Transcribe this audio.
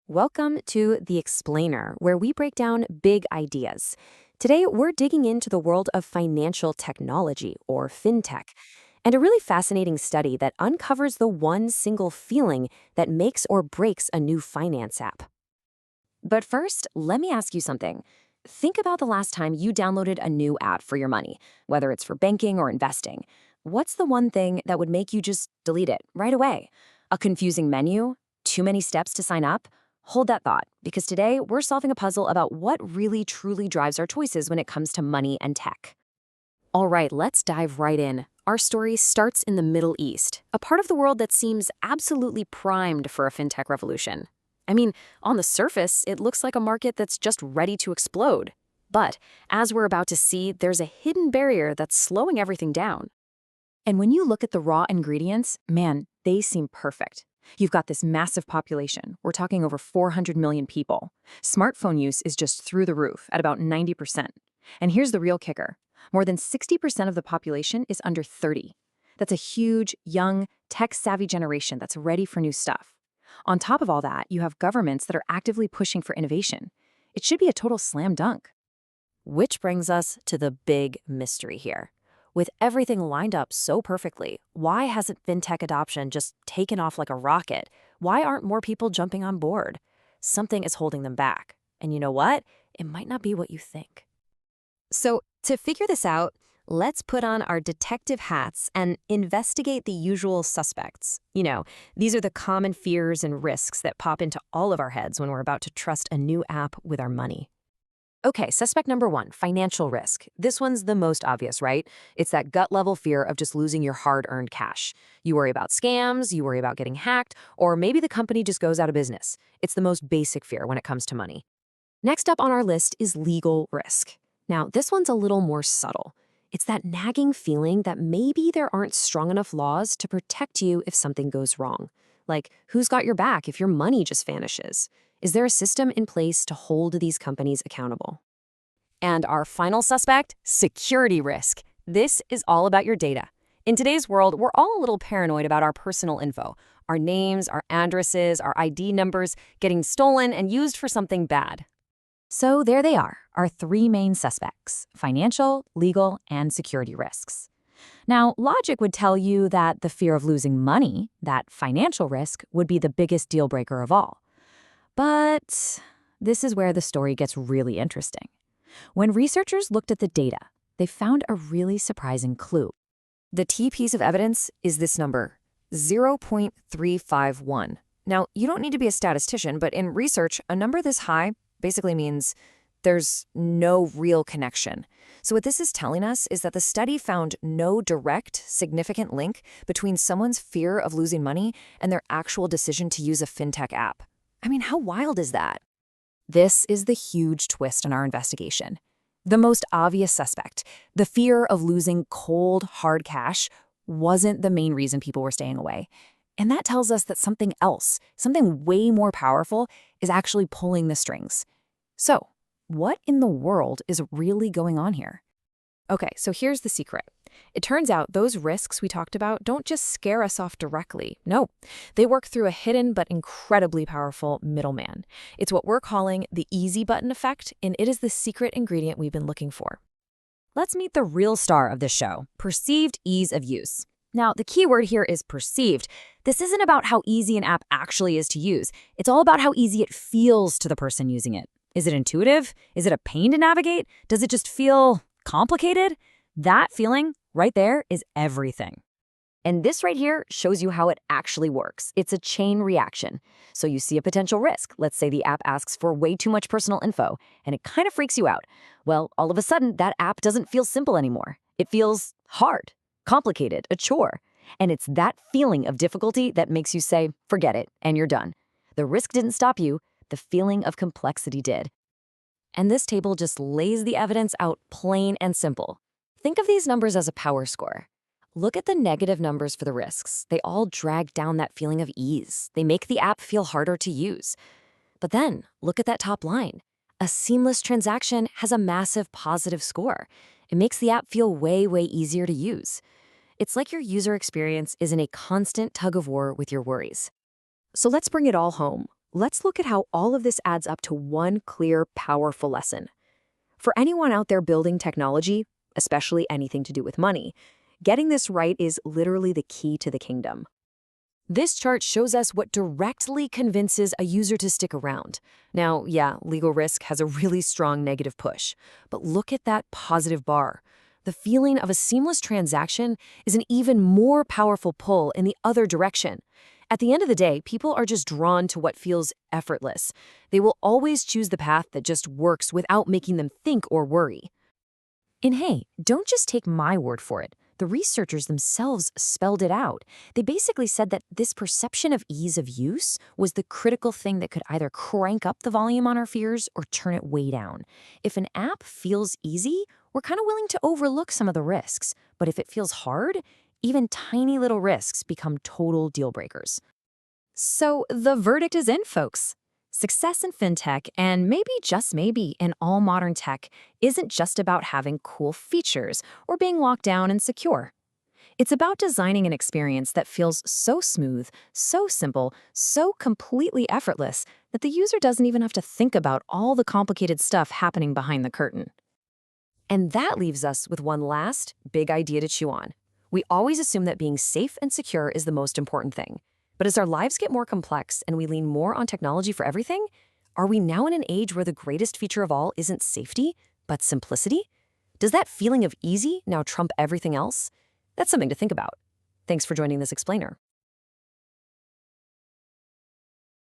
Welcome to The Explainer, where we break down big ideas. Today, we're digging into the world of financial technology, or Fintech, and a really fascinating study that uncovers the one single feeling that makes or breaks a new finance app. But first, let me ask you something. Think about the last time you downloaded a new app for your money, whether it's for banking or investing. What's the one thing that would make you just delete it right away? A confusing menu? Too many steps to sign up? Hold that thought, because today we're solving a puzzle about what really truly drives our choices when it comes to money and tech. All right, let's dive right in. Our story starts in the Middle East, a part of the world that seems absolutely primed for a fintech revolution. I mean, on the surface, it looks like a market that's just ready to explode. But as we're about to see, there's a hidden barrier that's slowing everything down. And when you look at the raw ingredients, man, they seem perfect. You've got this massive population. We're talking over 400 million people. Smartphone use is just through the roof at about 90%. And here's the real kicker. More than 60% of the population is under 30. That's a huge, young, tech-savvy generation that's ready for new stuff. On top of all that, you have governments that are actively pushing for innovation. It should be a total slam dunk. Which brings us to the big mystery here. With everything lined up so perfectly, why hasn't fintech adoption just taken off like a rocket? Why aren't more people jumping on board? Something is holding them back. And you know what? It might not be what you think. So, to figure this out, let's put on our detective hats and investigate the usual suspects. These are the common fears and risks that pop into all of our heads when we're about to trust a new app with our money. Okay, suspect number one, financial risk. This one's the most obvious, right? It's that gut-level fear of just losing your hard-earned cash. You worry about scams, you worry about getting hacked, or maybe the company just goes out of business. It's the most basic fear when it comes to money. Next up on our list is legal risk. Now, this one's a little more subtle. It's that nagging feeling that maybe there aren't strong enough laws to protect you if something goes wrong. Like, who's got your back if your money just vanishes? Is there a system in place to hold these companies accountable? And our final suspect, security risk. This is all about your data. In today's world, we're all a little paranoid about our personal info. Our names, our addresses, our ID numbers getting stolen and used for something bad. So there they are, our three main suspects: financial, legal, and security risks. Now, logic would tell you that the fear of losing money, that financial risk, would be the biggest deal breaker of all. But this is where the story gets really interesting. When researchers looked at the data, they found a really surprising clue. The key piece of evidence is this number, 0.351. Now, you don't need to be a statistician, but in research, a number this high basically means there's no real connection. So what this is telling us is that the study found no direct, significant link between someone's fear of losing money and their actual decision to use a fintech app. I mean, how wild is that? This is the huge twist in our investigation. The most obvious suspect, the fear of losing cold, hard cash, wasn't the main reason people were staying away. And that tells us that something else, something way more powerful, is actually pulling the strings. So, what in the world is really going on here? Okay, so here's the secret. It turns out those risks we talked about don't just scare us off directly. No, they work through a hidden but incredibly powerful middleman. It's what we're calling the easy button effect, and it is the secret ingredient we've been looking for. Let's meet the real star of this show, perceived ease of use. Now, the key word here is perceived. This isn't about how easy an app actually is to use. It's all about how easy it feels to the person using it. Is it intuitive? Is it a pain to navigate? Does it just feel complicated? That feeling right there is everything. And this right here shows you how it actually works. It's a chain reaction. So you see a potential risk. Let's say the app asks for way too much personal info, and it kind of freaks you out. Well, all of a sudden, that app doesn't feel simple anymore. It feels hard, complicated, a chore. And it's that feeling of difficulty that makes you say, forget it, and you're done. The risk didn't stop you. The feeling of complexity did. And this table just lays the evidence out plain and simple. Think of these numbers as a power score. Look at the negative numbers for the risks. They all drag down that feeling of ease. They make the app feel harder to use. But then, look at that top line. A seamless transaction has a massive positive score. It makes the app feel way, way easier to use. It's like your user experience is in a constant tug of war with your worries. So let's bring it all home. let's look at how all of this adds up to one clear, powerful lesson. For anyone out there building technology, especially anything to do with money, getting this right is literally the key to the kingdom. This chart shows us what directly convinces a user to stick around. Now, yeah, legal risk has a really strong negative push, but look at that positive bar. The feeling of a seamless transaction is an even more powerful pull in the other direction. At the end of the day, people are just drawn to what feels effortless. They will always choose the path that just works without making them think or worry. And hey, don't just take my word for it. The researchers themselves spelled it out. They basically said that this perception of ease of use was the critical thing that could either crank up the volume on our fears or turn it way down. If an app feels easy, we're kind of willing to overlook some of the risks. But if it feels hard, even tiny little risks become total deal breakers. So the verdict is in, folks. Success in fintech, and maybe just maybe in all modern tech, isn't just about having cool features or being locked down and secure. It's about designing an experience that feels so smooth, so simple, so completely effortless that the user doesn't even have to think about all the complicated stuff happening behind the curtain. And that leaves us with one last big idea to chew on. We always assume that being safe and secure is the most important thing. But as our lives get more complex and we lean more on technology for everything, are we now in an age where the greatest feature of all isn't safety, but simplicity? Does that feeling of easy now trump everything else? That's something to think about. Thanks for joining this explainer.